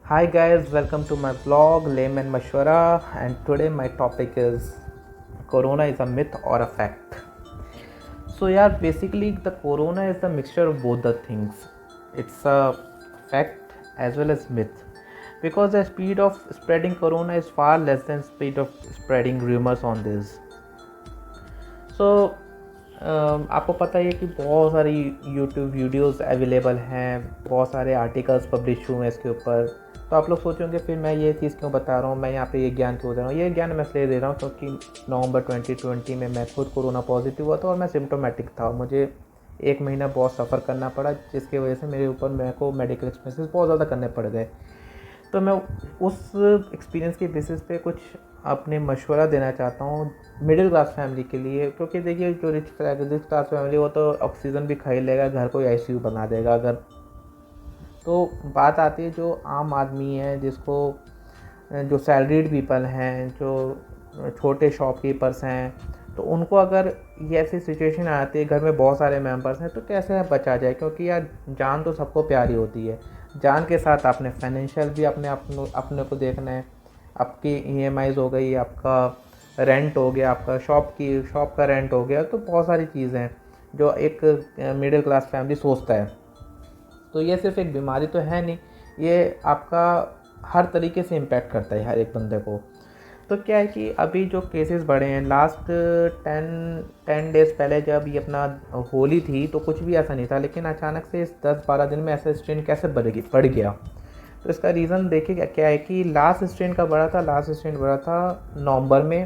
Hi guys, welcome to my vlog Layman Mashwara, and today my topic is Corona is a myth or a fact. So yeah, basically the Corona is a mixture of both the things. It's a fact as well as myth because the speed of spreading Corona is far less than speed of spreading rumors on this. सो आपको पता ही है कि बहुत सारी YouTube videos available हैं, बहुत सारे articles publish हुए हैं इसके ऊपर। तो आप लोग सोचेंगे फिर मैं ये चीज़ क्यों बता रहा हूँ, मैं यहाँ पे ये ज्ञान क्यों दे रहा हूँ। ये ज्ञान मैं इसलिए दे रहा हूँ क्योंकि नवंबर 2020 में मैं खुद कोरोना पॉजिटिव हुआ था और मैं सिम्टोमेटिक था। मुझे 1 महीना बहुत सफ़र करना पड़ा, जिसकी वजह से मेरे को मेडिकल एक्सपेंसेस बहुत ज़्यादा करने पड़ गए। तो मैं उस एक्सपीरियंस के बेसिस पे कुछ अपने मशवरा देना चाहता हूँ मिडिल क्लास फैमिली के लिए, क्योंकि देखिए जो रिच क्लास फैमिली वो तो ऑक्सीजन भी खरीद लेगा, घर को आईसीयू बना देगा अगर। तो बात आती है जो आम आदमी है, जिसको जो सैलरीड पीपल हैं, जो छोटे शॉपकीपर्स हैं, तो उनको अगर ये ऐसी सिचुएशन आती है, घर में बहुत सारे मेंबर्स हैं, तो कैसे बचा जाए। क्योंकि यार जान तो सबको प्यारी होती है, जान के साथ आपने फाइनेंशियल भी अपने को देखना है। आपकी ईएमआईज़ हो गई, आपका रेंट हो गया, आपका शॉप का रेंट हो गया, तो बहुत सारी चीज़ें हैं जो एक मिडिल क्लास फैमिली सोचता है। तो ये सिर्फ एक बीमारी तो है नहीं, ये आपका हर तरीके से इम्पैक्ट करता है हर एक बंदे को। तो क्या है कि अभी जो केसेस बढ़े हैं, लास्ट 10 डेज़ पहले जब ये अपना होली थी तो कुछ भी ऐसा नहीं था, लेकिन अचानक से इस 10-12 दिन में ऐसा स्ट्रेन कैसे बढ़ गया। तो इसका रीज़न देखिए क्या है कि लास्ट स्ट्रेन बढ़ा था नवंबर में।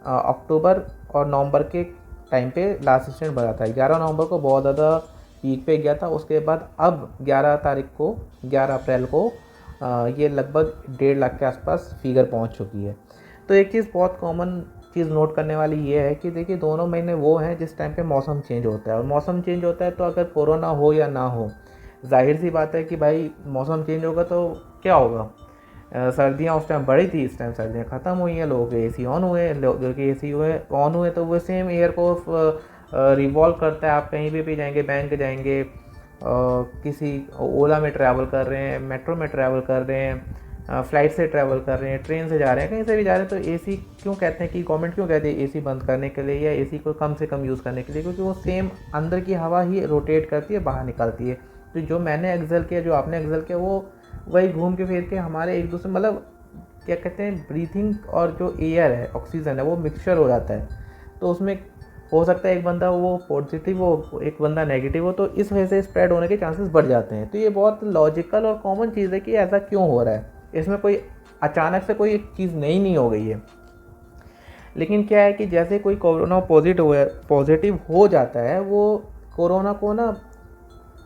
अक्टूबर और नवंबर के टाइम पे लास्ट स्ट्रेन बढ़ा था। 11 नवंबर को बहुत ज़्यादा पीक पे गया था। उसके बाद अब 11 अप्रैल को ये लगभग 1.5 लाख के आसपास फिगर पहुंच चुकी है। तो एक चीज़ बहुत कॉमन चीज़ नोट करने वाली ये है कि देखिए दोनों महीने वो हैं जिस टाइम पे मौसम चेंज होता है, और मौसम चेंज होता है तो अगर कोरोना हो या ना हो, जाहिर सी बात है कि भाई मौसम चेंज होगा तो क्या होगा। सर्दियाँ उस टाइम बढ़ी थी, इस टाइम सर्दियाँ ख़त्म हुई हैं, लोगों के एसी ऑन हुए, लोगों के एसी ऑन हुए तो वो सेम एयर को रिवॉल्व करता है। आप कहीं भी जाएंगे, बैंक जाएंगे, किसी ओला में ट्रैवल कर रहे हैं, मेट्रो में ट्रैवल कर रहे हैं, फ़्लाइट से ट्रैवल कर रहे हैं, ट्रेन से जा रहे हैं, कहीं से भी जा रहे हैं, तो एसी क्यों कहते हैं कि गवर्नमेंट क्यों कहती है एसी बंद करने के लिए या एसी को कम से कम यूज़ करने के लिए, क्योंकि वो सेम अंदर की हवा ही रोटेट करती है, बाहर निकलती है। तो जो मैंने एक्सेल किया, जो आपने एक्सेल किया, वो वही घूम के फिर के हमारे एक दूसरे मतलब क्या कहते हैं ब्रीथिंग और जो एयर है, ऑक्सीजन है, वो मिक्सचर हो जाता है। तो उसमें हो सकता है एक बंदा वो पॉजिटिव हो, एक बंदा नेगेटिव हो, तो इस वजह से स्प्रेड होने के चांसेस बढ़ जाते हैं। तो ये बहुत लॉजिकल और कॉमन चीज़ है कि ऐसा क्यों हो रहा है। इसमें कोई अचानक से कोई चीज़ नहीं हो गई है। लेकिन क्या है कि जैसे कोई कोरोना पॉजिटिव हो जाता है, वो कोरोना को ना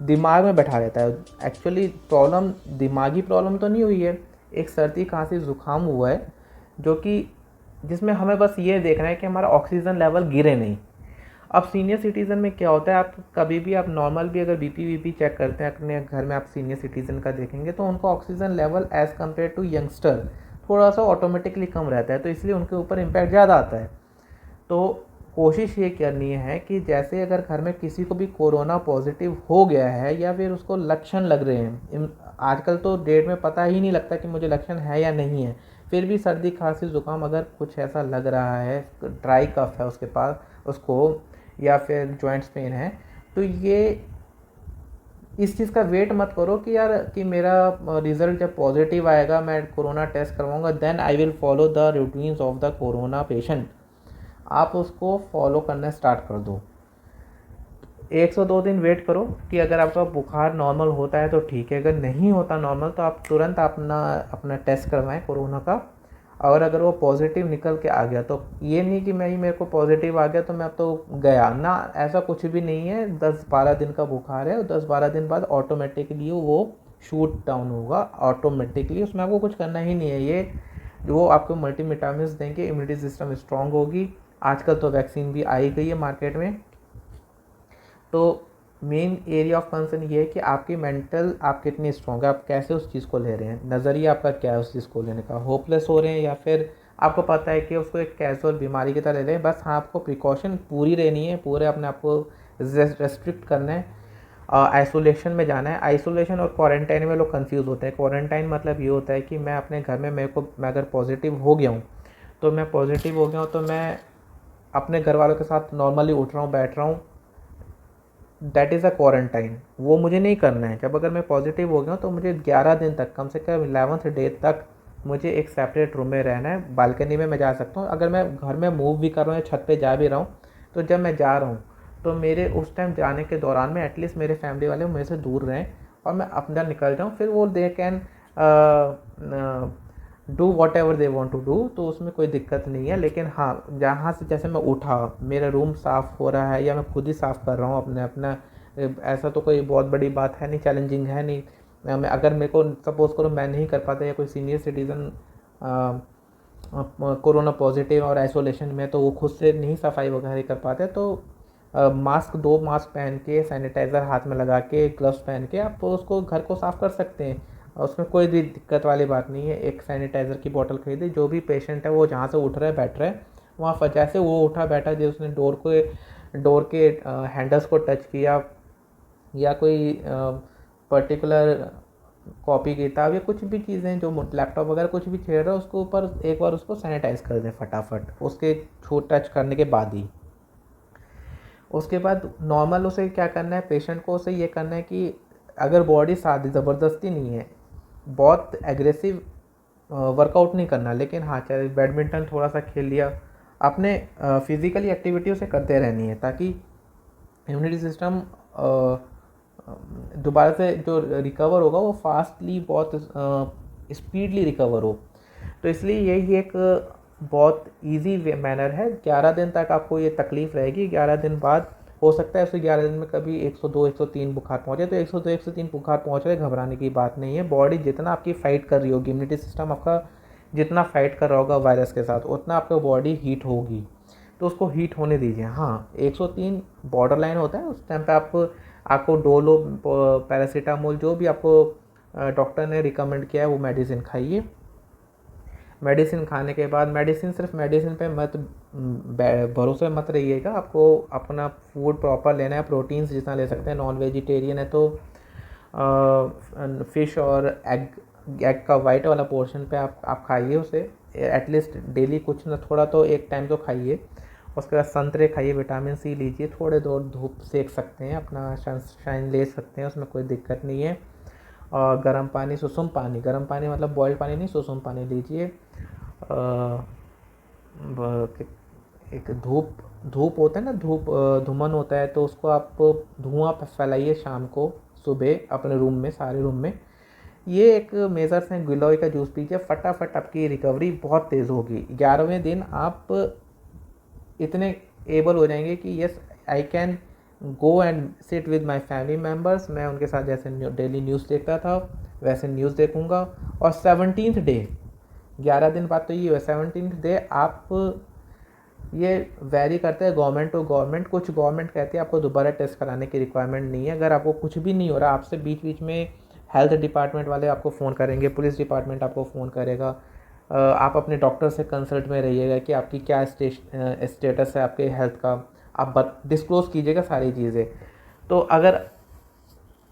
दिमाग में बैठा लेता है। एक्चुअली प्रॉब्लम दिमागी प्रॉब्लम तो नहीं हुई है, एक सर्दी खांसी ज़ुकाम हुआ है, जो कि जिसमें हमें बस ये देखना है कि हमारा ऑक्सीजन लेवल गिरे नहीं। अब सीनियर सिटीज़न में क्या होता है, आप कभी भी आप नॉर्मल भी अगर बीपी वीपी चेक करते हैं अपने घर में, आप सीनियर सिटीज़न का देखेंगे तो उनका oxygen level as compare to youngster थोड़ा सा ऑटोमेटिकली कम रहता है, तो इसलिए उनके ऊपर इम्पैक्ट ज़्यादा आता है। तो कोशिश ये करनी है कि जैसे अगर घर में किसी को भी कोरोना पॉजिटिव हो गया है या फिर उसको लक्षण लग रहे हैं, आजकल तो डेट में पता ही नहीं लगता कि मुझे लक्षण है या नहीं है, फिर भी सर्दी खांसी ज़ुकाम अगर कुछ ऐसा लग रहा है, ड्राई कफ है उसके पास उसको, या फिर जॉइंट्स पेन है, तो ये इस चीज़ का वेट मत करो कि यार कि मेरा रिज़ल्ट जब पॉजिटिव आएगा मैं कोरोना टेस्ट करवाऊँगा, then I will follow the routines of the corona patient. आप उसको फॉलो करना स्टार्ट कर दो। 102 दिन वेट करो कि अगर आपका बुखार नॉर्मल होता है तो ठीक है, अगर नहीं होता नॉर्मल तो आप तुरंत अपना टेस्ट करवाएं कोरोना का। और अगर वो पॉजिटिव निकल के आ गया तो ये नहीं कि मेरे को पॉजिटिव आ गया तो मैं अब तो गया ना, ऐसा कुछ भी नहीं है। 10-12 दिन का बुखार है और 10-12 दिन बाद ऑटोमेटिकली वो शूट डाउन होगा ऑटोमेटिकली, उसमें आपको कुछ करना ही नहीं है। ये वो आपको मल्टीविटामिन्स देंगे, इम्यूनिटी सिस्टम स्ट्रॉन्ग होगी। आजकल तो वैक्सीन भी आई गई है मार्केट में। तो मेन एरिया ऑफ कंसर्न ये है कि आपकी मेंटल आप कितनी स्ट्रॉन्ग है, आप कैसे उस चीज़ को ले रहे हैं, नज़रिया आपका क्या है उस चीज़ को लेने का, होपलेस हो रहे हैं या फिर आपको पता है कि उसको एक कैजुअल बीमारी की तरह ले रहे हैं। बस हाँ, आपको प्रिकॉशन पूरी रहनी है, पूरे अपने आप को रेस्ट्रिक्ट करना है। आइसोलेशन में जाना है। आइसोलेशन और क्वारंटाइन में लोग कंफ्यूज होते हैं। क्वारंटाइन मतलब ये होता है कि मैं अपने घर में मैं अगर पॉजिटिव हो गया हूँ तो मैं पॉजिटिव हो गया हूँ तो मैं अपने घर वालों के साथ नॉर्मली उठ रहा हूँ, बैठ रहा हूँ, दैट इज़ अ क्वारंटाइन। वो मुझे नहीं करना है। जब अगर मैं पॉजिटिव हो गया हूँ तो मुझे 11 दिन तक, कम से कम 11th डे तक मुझे एक सेपरेट रूम में रहना है। बालकनी में मैं जा सकता हूँ, अगर मैं घर में मूव भी कर रहा हूँ या छत पे जा भी रहा हूँ तो जब मैं जा रहा हूँ तो मेरे उस टाइम जाने के दौरान में एटलीस्ट मेरे फैमिली वाले मेरे से दूर रहें और मैं अपना निकल जाऊँ। फिर वो they can do whatever they want to do, तो उसमें कोई दिक्कत नहीं है। लेकिन हाँ, जहाँ से जैसे मैं उठा, मेरा रूम साफ़ हो रहा है या मैं खुद ही साफ़ कर रहा हूँ अपने अपना, ऐसा तो कोई बहुत बड़ी बात है नहीं, चैलेंजिंग है नहीं। मैं अगर मेरे को सपोज़ करो मैं नहीं कर पाता या कोई सीनियर सिटीज़न कोरोना पॉजिटिव और आइसोलेशन में, तो वो खुद से नहीं सफाई वगैरह कर पाते, तो मास्क, 2 मास्क पहन के, सैनिटाइज़र हाथ में लगा के, ग्लव्स पहन के आप उसको घर को साफ़ कर सकते हैं। उसमें कोई भी दिक्कत वाली बात नहीं है। एक सैनिटाइज़र की बोतल खरीदी, जो भी पेशेंट है वो जहाँ से उठ रहा है, बैठ रहा है, वहाँ पर जैसे वो उठा बैठा, जो उसने डोर के हैंडल्स को टच किया या कोई पर्टिकुलर कॉपी किताब या कुछ भी चीज़ें, जो लैपटॉप वगैरह कुछ भी छेड़ रहा है, उसके ऊपर एक बार उसको सैनिटाइज कर दें फटाफट, उसके छू टच करने के बाद ही। उसके बाद नॉर्मल उसे क्या करना है, पेशेंट को उसे ये करना है कि अगर बॉडी साथ, ज़बरदस्ती नहीं है, बहुत एग्रेसिव वर्कआउट नहीं करना, लेकिन हाँ, चाहे बैडमिंटन थोड़ा सा खेल लिया, अपने फिज़िकली एक्टिविटी उसे करते रहनी है ताकि इम्यूनिटी सिस्टम दोबारा से जो रिकवर होगा वो फास्टली, बहुत स्पीडली रिकवर हो। तो इसलिए यही एक बहुत इजी मैनर है। 11 दिन तक आपको ये तकलीफ़ रहेगी, 11 दिन बाद हो सकता है उसे 11 दिन में कभी 102 103 बुखार पहुँचे, तो 102 103 बुखार पहुँच रहे, घबराने की बात नहीं है। बॉडी जितना आपकी फ़ाइट कर रही होगी, इम्यूनिटी सिस्टम आपका जितना फ़ाइट कर रहा होगा वायरस के साथ, उतना आपका बॉडी हीट होगी, तो उसको हीट होने दीजिए। हाँ, 103 बॉर्डर लाइन होता है, उस टाइम पे आपको डोलो, पैरासीटामोल, जो भी आपको डॉक्टर ने रिकमेंड किया है वो मेडिसिन खाइए। मेडिसिन खाने के बाद, मेडिसिन सिर्फ मेडिसिन पे मत भरोसे मत रहिएगा, आपको अपना फूड प्रॉपर लेना है, प्रोटीन्स जितना ले सकते हैं। नॉन वेजिटेरियन है तो फ़िश और एग का वाइट वाला पोर्शन पे आप खाइए उसे, एटलीस्ट डेली कुछ ना थोड़ा तो एक टाइम तो खाइए। उसके बाद संतरे खाइए, विटामिन सी लीजिए, थोड़े दूर धूप सेक सकते हैं, अपना सनशाइन ले सकते हैं, उसमें कोई दिक्कत नहीं है। और गर्म पानी, सुसुम पानी, गर्म पानी मतलब बॉइल्ड पानी नहीं, सुसुम पानी लीजिए। एक धूप होता है ना, धुमन होता है, तो उसको आप धुआं फैलाइए शाम को, सुबह अपने रूम में, सारे रूम में। ये एक मेजर्स हैं। गिलोय का जूस पीजिए, फटाफट आपकी रिकवरी बहुत तेज़ होगी। 11वें दिन आप इतने एबल हो जाएंगे कि yes, I can go and sit with my family members. मैं उनके साथ जैसे डेली न्यूज़ देखता था वैसे न्यूज़ देखूंगा। और 17th डे, 11 दिन बाद तो ये हुआ, 17th डे आप, ये वेरी करता है गवर्नमेंट टू गवर्नमेंट। कुछ गवर्नमेंट कहती है आपको दोबारा टेस्ट कराने की रिक्वायरमेंट नहीं है। अगर आपको कुछ भी नहीं हो रहा, आपसे बीच बीच में हेल्थ डिपार्टमेंट वाले आपको फ़ोन करेंगे, पुलिस डिपार्टमेंट आपको फ़ोन करेगा, आप अपने डॉक्टर से कंसल्ट में रहिएगा कि आपकी क्या स्टेटस है आपके हेल्थ का, आप डिस्क्लोज़ कीजिएगा सारी चीज़ें। तो अगर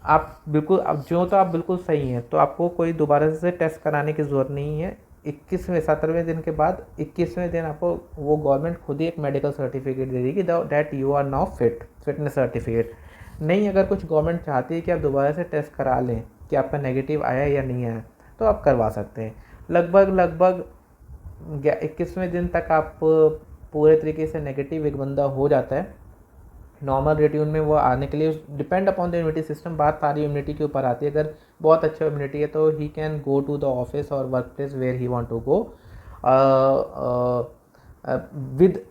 आप बिल्कुल, अब जो तो आप बिल्कुल सही हैं, तो आपको कोई दोबारा से टेस्ट कराने की ज़रूरत नहीं है। 17वें दिन के बाद 21वें दिन आपको वो गवर्नमेंट खुद ही एक मेडिकल सर्टिफिकेट दे देगी, that you are now fitness certificate. नहीं, अगर कुछ गवर्नमेंट चाहती है कि आप दोबारा से टेस्ट करा लें कि आपका नेगेटिव आया या नहीं आया, तो आप करवा सकते हैं। लगभग 21वें दिन तक आप पूरे तरीके से नेगेटिव एक बंदा हो जाता है। नॉर्मल रेट्यून में वो आने के लिए depend upon the immunity system, बात सारी इम्यूनिटी के ऊपर आती है। अगर बहुत अच्छा इम्यूनिटी है तो he can go to the office और work place where he want to go with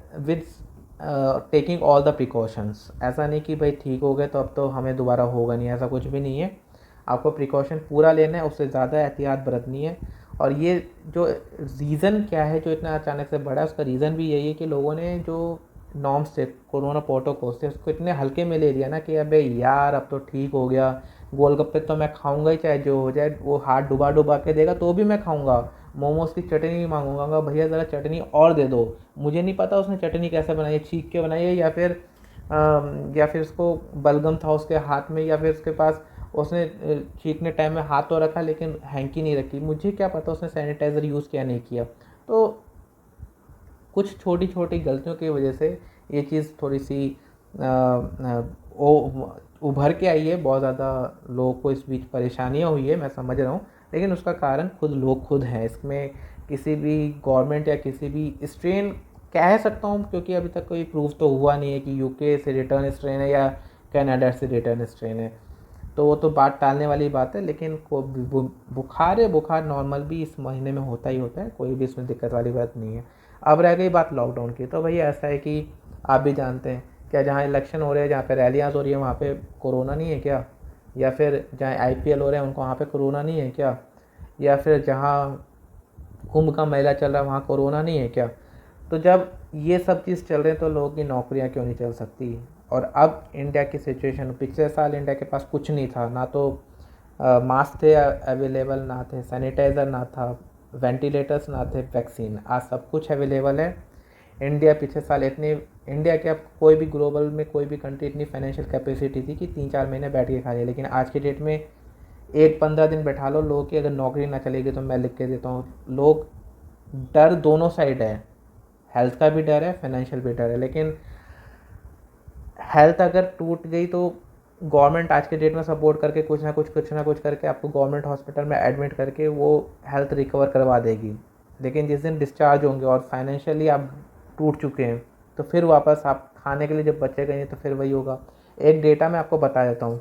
taking all the precautions. ऐसा नहीं कि भाई ठीक हो गए तो अब तो हमें दोबारा होगा नहीं, ऐसा कुछ भी नहीं है। आपको प्रिकॉशन पूरा लेना है, उससे ज़्यादा एहतियात बरतनी है। और ये जो रीज़न क्या है जो इतना अचानक से बढ़ा है, उसका रीज़न भी यही है कि लोगों ने जो नॉर्म्स थे, कोरोना प्रोटोकॉल थे, उसको इतने हल्के में ले लिया ना कि अबे यार अब तो ठीक हो गया, गोलगप्पे तो मैं खाऊंगा ही चाहे जो हो जाए, वो हाथ डुबा के देगा तो भी मैं खाऊंगा, मोमोज़ की चटनी नहीं मांगूंगा, भैया ज़रा चटनी और दे दो। मुझे नहीं पता उसने चटनी कैसे बनाई है, छीक के बनाई है या फिर या फिर उसको बलगम था उसके हाथ में, या फिर उसके पास उसने छींकने टाइम में हाथ तो रखा लेकिन हैंकी नहीं रखी, मुझे क्या पता उसने सैनिटाइज़र यूज़ किया नहीं किया। तो कुछ छोटी छोटी गलतियों की वजह से ये चीज़ थोड़ी सी उभर के आई है। बहुत ज़्यादा लोगों को इस बीच परेशानियाँ हुई है, मैं समझ रहा हूँ, लेकिन उसका कारण लोग खुद हैं। इसमें किसी भी गवर्नमेंट या किसी भी स्ट्रेन कह सकता हूँ, क्योंकि अभी तक कोई प्रूफ तो हुआ नहीं है कि यूके से रिटर्न स्ट्रेन है या कनाडा से रिटर्न स्ट्रेन है, तो वो तो बात टालने वाली बात है। लेकिन बुखार है, बुखार नॉर्मल भी इस महीने में होता ही होता है, कोई भी इसमें दिक्कत वाली बात नहीं है। अब रह गई बात लॉकडाउन की, तो भैया ऐसा है कि आप भी जानते हैं, क्या जहाँ इलेक्शन हो रहे हैं, जहाँ पे रैलियाँ हो रही है, वहाँ पे कोरोना नहीं है क्या? या फिर जहाँ आईपीएल हो रहे हैं उनको वहाँ पे कोरोना नहीं है क्या? या फिर जहाँ कुंभ का मेला चल रहा है वहाँ कोरोना नहीं है क्या? तो जब ये सब चीज़ चल रहे हैं तो लोगों की नौकरियाँ क्यों नहीं चल सकती? और अब इंडिया की सिचुएशन, पिछले साल इंडिया के पास कुछ नहीं था, ना तो मास्क थे अवेलेबल, ना थे सैनिटाइज़र, ना था वेंटिलेटर्स, ना थे वैक्सीन। आज सब कुछ अवेलेबल है। इंडिया पिछले साल इतनी, इंडिया के अब कोई भी ग्लोबल में कोई भी कंट्री इतनी फाइनेंशियल कैपेसिटी थी कि 3-4 महीने बैठ के खा लिया, लेकिन आज के डेट में 1-15 दिन बैठा लो, लोगों की अगर नौकरी ना चलेगी तो मैं लिख के देता हूँ, लोग, डर दोनों साइड है, हेल्थ का भी डर है, फाइनेंशियल भी डर है। लेकिन हेल्थ अगर टूट गई तो गवर्नमेंट आज के डेट में सपोर्ट करके कुछ ना कुछ करके आपको गवर्नमेंट हॉस्पिटल में एडमिट करके वो हेल्थ रिकवर करवा देगी। लेकिन जिस दिन डिस्चार्ज होंगे और फाइनेंशियली आप टूट चुके हैं, तो फिर वापस आप खाने के लिए जब बचेगा नहीं तो फिर वही होगा। एक डेटा मैं आपको बता देता हूँ,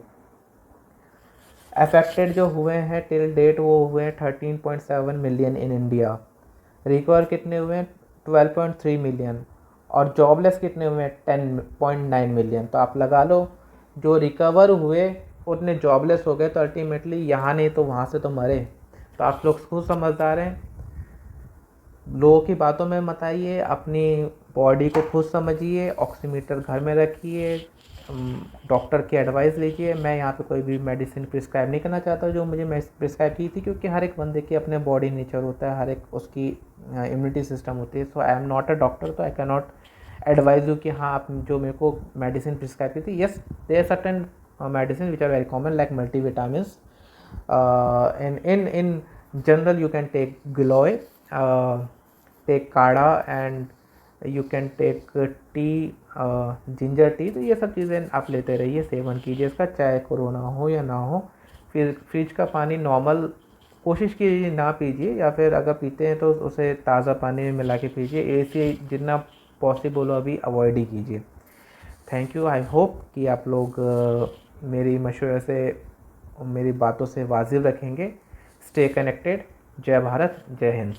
अफेक्टेड जो हुए हैं टिल डेट वो हुए हैं 13.7 मिलियन इन इंडिया। रिकवर कितने हुए हैं? 12.3 मिलियन। और जॉबलेस कितने हुए हैं? 10.9 मिलियन। तो आप लगा लो, जो रिकवर हुए उतने जॉबलेस हो गए, तो अल्टीमेटली यहाँ नहीं तो वहाँ से तो मरे। तो आप लोग खुद समझदार हैं, लोगों की बातों में मत आइए, अपनी बॉडी को खुद समझिए, ऑक्सीमीटर घर में रखिए, डॉक्टर की एडवाइस लीजिए। मैं यहाँ पे कोई भी मेडिसिन प्रिस्क्राइब नहीं करना चाहता जो मुझे मैं प्रिस्क्राइब की थी, क्योंकि हर एक बंदे की अपने बॉडी नेचर होता है, हर एक उसकी इम्यूनिटी सिस्टम होती है। So I am not a doctor, तो I can not advise you कि हाँ आप जो मेरे को मेडिसिन प्रिस्क्राइब की थी। Yes, there certain medicine which are very common like multivitamins. in general you can take Giloy, take kadha, and you can take tea, ginger tea. तो ये सब चीज़ें आप लेते रहिए, सेवन कीजिए इसका, चाहे कोरोना हो या ना हो। फिर फ्रिज का पानी नॉर्मल कोशिश कीजिए ना पीजिए, या फिर अगर पीते हैं तो उसे ताज़ा पानी में मिला के पीजिए। एसी जितना पॉसिबल हो अभी अवॉइड ही कीजिए। Thank you. आई होप कि आप लोग मेरी मशवरे से, मेरी बातों से वाजिब रखेंगे। Stay connected. जय भारत, जय हिंद।